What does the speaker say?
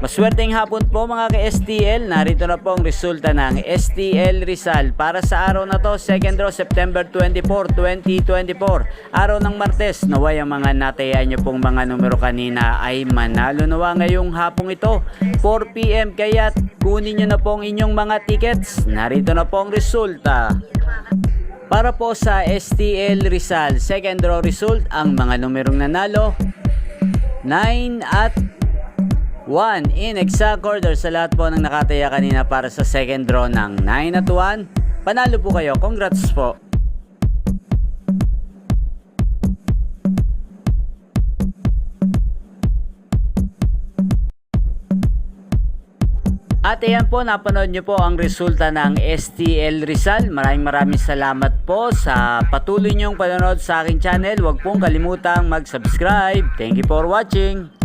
Maswerteng hapon po mga ka-STL. Narito na po ang resulta ng STL Rizal para sa araw na to, second draw September 24, 2024. Araw ng Martes. Naway ang mga natayaan nyo pong mga numero kanina ay manalo nawa ngayong hapong ito 4 PM. Kaya kunin nyo na po ang inyong mga tickets. Narito na po ang resulta. Para po sa STL Rizal second draw result, ang mga numerong nanalo 9 at 1 in exact order sa lahat po ng nakataya kanina para sa second draw ng 9 at 1. Panalo po kayo. Congrats po. At ayan po, napanood nyo po ang resulta ng STL Rizal. Maraming salamat po sa patuloy nyong panonood sa aking channel. Huwag pong kalimutang mag-subscribe. Thank you for watching.